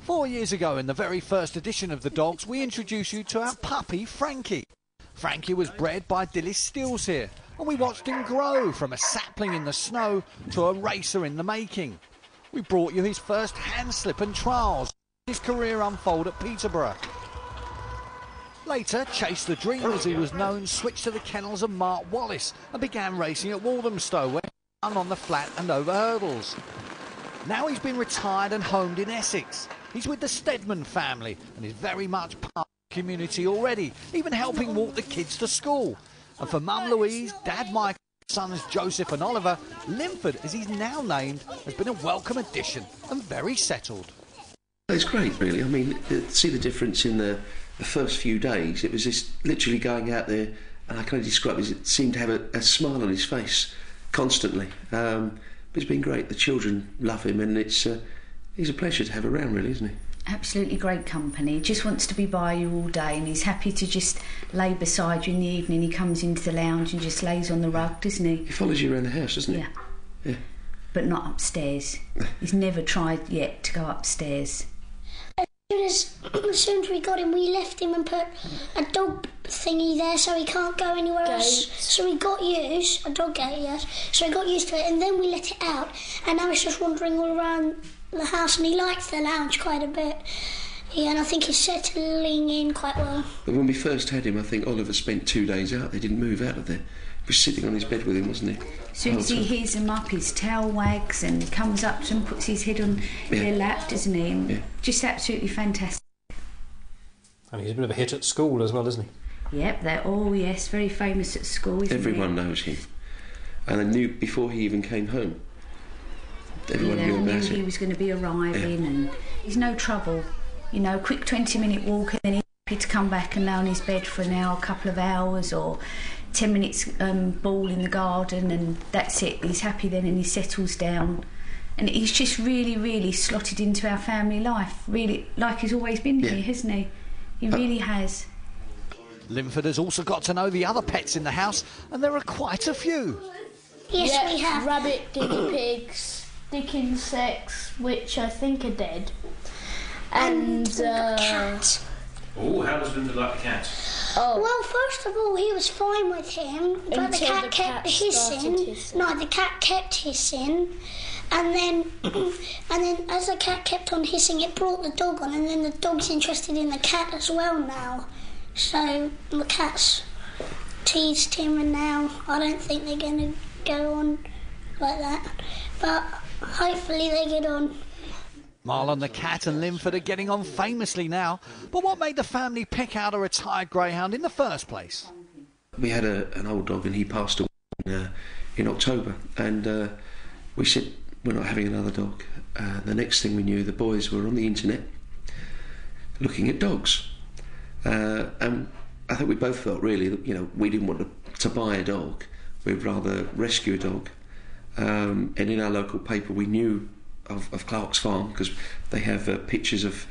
4 years ago, in the very first edition of the dogs, we introduced you to our puppy, Frankie. Frankie was bred by Dillis Stills here, and we watched him grow from a sapling in the snow to a racer in the making. We brought you his first hand slip and trials, his career unfold at Peterborough. Later, Chase the Dream, as he was known, switched to the kennels of Mark Wallace and began racing at Walthamstow, where he won on the flat and over hurdles. Now he's been retired and homed in Essex. He's with the Steadman family and is very much part of the community already, even helping walk the kids to school. And for Mum Louise, Dad Michael, sons Joseph and Oliver, Linford, as he's now named, has been a welcome addition and very settled. It's great, really. I mean, to see the difference in the first few days. It was just literally going out there, and I can only describe it as it seemed to have a smile on his face constantly. But it's been great. The children love him, and he's a pleasure to have around, really, isn't he? Absolutely great company. He just wants to be by you all day, and he's happy to just lay beside you in the evening. He comes into the lounge and just lays on the rug, doesn't he? He follows you around the house, doesn't he? Yeah. Yeah. But not upstairs. He's never tried yet to go upstairs. As soon as we got him, we left him and put a dog thingy there so he can't go anywhere else. So he got used, a dog gate, yes. So he got used to it, and then we let it out, and now he's just wandering all around the house, and he likes the lounge quite a bit. Yeah, and I think he's settling in quite well. But when we first had him, I think Oliver spent 2 days out. They didn't move out of there. He was sitting on his bed with him, wasn't he? As soon as he hears him up, his tail wags and he comes up to him, puts his head on their lap, doesn't he? And just absolutely fantastic. And he's a bit of a hit at school as well, isn't he? Yep, they're yes, very famous at school, isn't Everyone knows him. And I knew before he even came home. Everyone knew about it. He was going to be arriving, and he's no trouble. You know, quick 20-minute walk, and then he's happy to come back and lay on his bed for an hour, a couple of hours, or 10 minutes ball in the garden, and that's it. He's happy then, and he settles down. And he's just really, really slotted into our family life, really, like he's always been here, hasn't he? He really has. Linford has also got to know the other pets in the house, and there are quite a few. Yes, we have. Rabbit, guinea pigs, dick insects, which I think are dead. And cat. Oh, how does Linford like the cat? Oh. Well, first of all, he was fine with him, but the cat kept hissing. No, the cat kept hissing, and then as the cat kept on hissing, it brought the dog on, and then the dog's interested in the cat as well now. So the cat's teased him, and now I don't think they're going to go on like that, but hopefully they get on. Marlon the cat and Linford are getting on famously now, but what made the family pick out a retired greyhound in the first place? We had an old dog, and he passed away in October, and we said we're not having another dog. The next thing we knew, the boys were on the internet looking at dogs, and I think we both felt really that, you know, we didn't want to buy a dog. We'd rather rescue a dog, and in our local paper we knew of Clark's Farm, because they have pictures of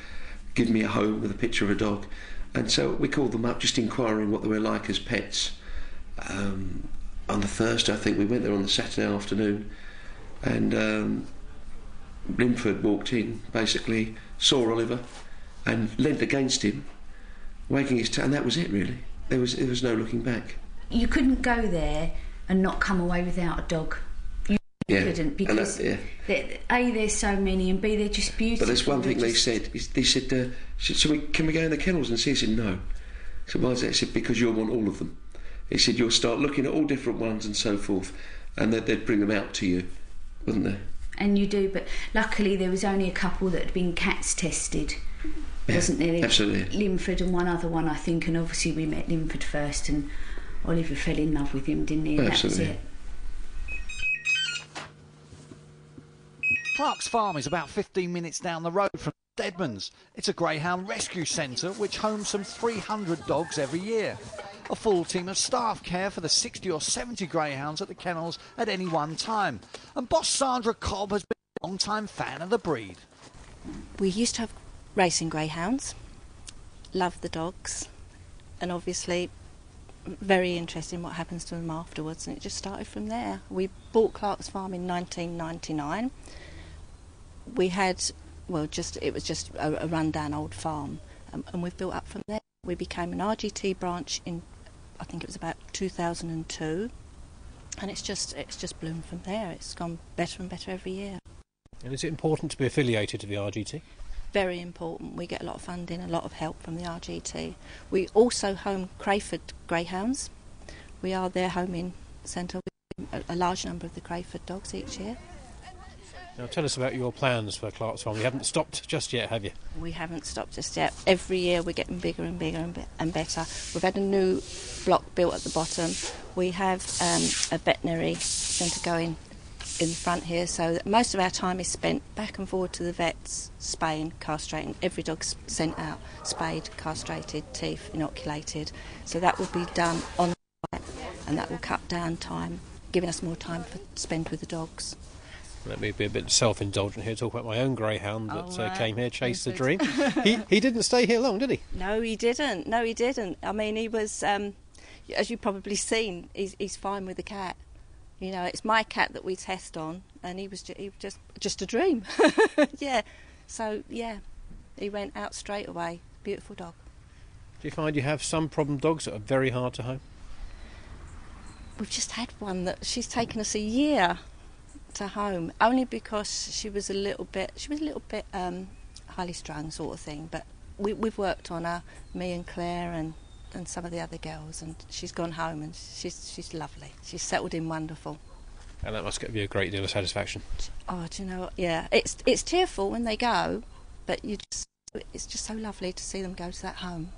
Give Me a Home with a picture of a dog, and so we called them up just inquiring what they were like as pets. On the Thursday, I think we went there on the Saturday afternoon, and Linford walked in, basically saw Oliver and leant against him, wagging his tail, and that was it really. There was no looking back. You couldn't go there and not come away without a dog. You couldn't, because A, there's so many, and B, they're just beautiful. But there's one thing they said. They said, can we go in the kennels and see? I said, no. So why is that? I said, because you'll want all of them. He said, you'll start looking at all different ones and so forth, and they'd bring them out to you, wouldn't they? And you do, but luckily there was only a couple that had been cats tested, wasn't there? Absolutely. Linford and one other one, I think, and obviously we met Linford first, and Oliver fell in love with him, didn't he? And absolutely. That was it. Clark's Farm is about 15 minutes down the road from Steadmans. It's a greyhound rescue centre which homes some 300 dogs every year. A full team of staff care for the 60 or 70 greyhounds at the kennels at any one time. And boss Sandra Cobb has been a long-time fan of the breed. We used to have racing greyhounds, loved the dogs, and obviously very interested in what happens to them afterwards, and it just started from there. We bought Clark's Farm in 1999. We had it was just a run-down old farm, and we've built up from there. We became an RGT branch in, I think it was about 2002, and it's just bloomed from there. It's gone better and better every year. And is it important to be affiliated to the RGT? Very important. We get a lot of funding, a lot of help from the RGT. We also home Crayford Greyhounds. We are their homing centre with a large number of the Crayford dogs each year. Now tell us about your plans for Clark's Farm. You haven't stopped just yet, have you? We haven't stopped just yet. Every year we're getting bigger and bigger and better. We've had a new block built at the bottom. We have a veterinary centre going in the front here, so that most of our time is spent back and forward to the vets, spaying, castrating. Every dog's sent out, spayed, castrated, teeth inoculated. So that will be done on site, and that will cut down time, giving us more time to spend with the dogs. Let me be a bit self-indulgent here, talk about my own greyhound that came here, chased the dream. He didn't stay here long, did he? No, he didn't. I mean, he was, as you've probably seen, he's fine with the cat. You know, it's my cat that we test on, and he was just a dream. Yeah. So, yeah, he went out straight away. Beautiful dog. Do you find you have some problem dogs that are very hard to home? We've just had one that she's taken us a year to home, only because she was a little bit highly strung sort of thing, but we've worked on her, me and Claire and some of the other girls, and she's gone home and she's lovely. She's settled in wonderful. And that must give you a great deal of satisfaction. Oh, do you know, yeah, it's tearful when they go, but it's just so lovely to see them go to that home.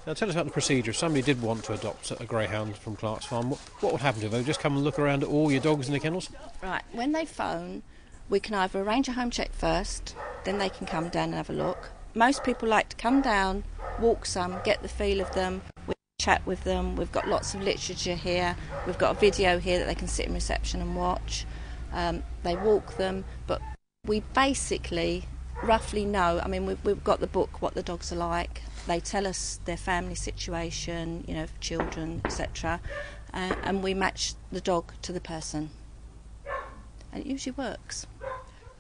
Now tell us about the procedure. If somebody did want to adopt a greyhound from Clark's Farm, what would happen to them? They would just come and look around at all your dogs in the kennels? Right, when they phone, we can either arrange a home check first, then they can come down and have a look. Most people like to come down, walk some, get the feel of them, we chat with them. We've got lots of literature here. We've got a video here that they can sit in reception and watch. They walk them, but we basically roughly know, I mean, we've got the book, what the dogs are like. They tell us their family situation, you know, children, etc. And we match the dog to the person. And it usually works.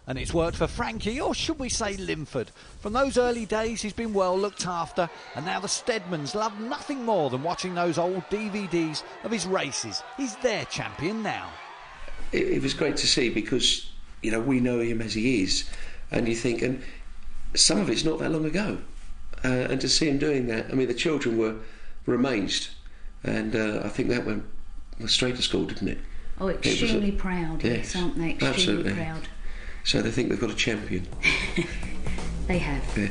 And it's worked for Frankie, or should we say Linford. From those early days he's been well looked after, and now the Steadmans love nothing more than watching those old DVDs of his races. He's their champion now. It was great to see because, you know, we know him as he is, and you think, and some of it's not that long ago. And to see him doing that, I mean, the children were amazed, and I think that went straight to school, didn't it? Oh, extremely proud, yes, aren't they? Extremely absolutely proud. So they think they've got a champion. They have. Yeah.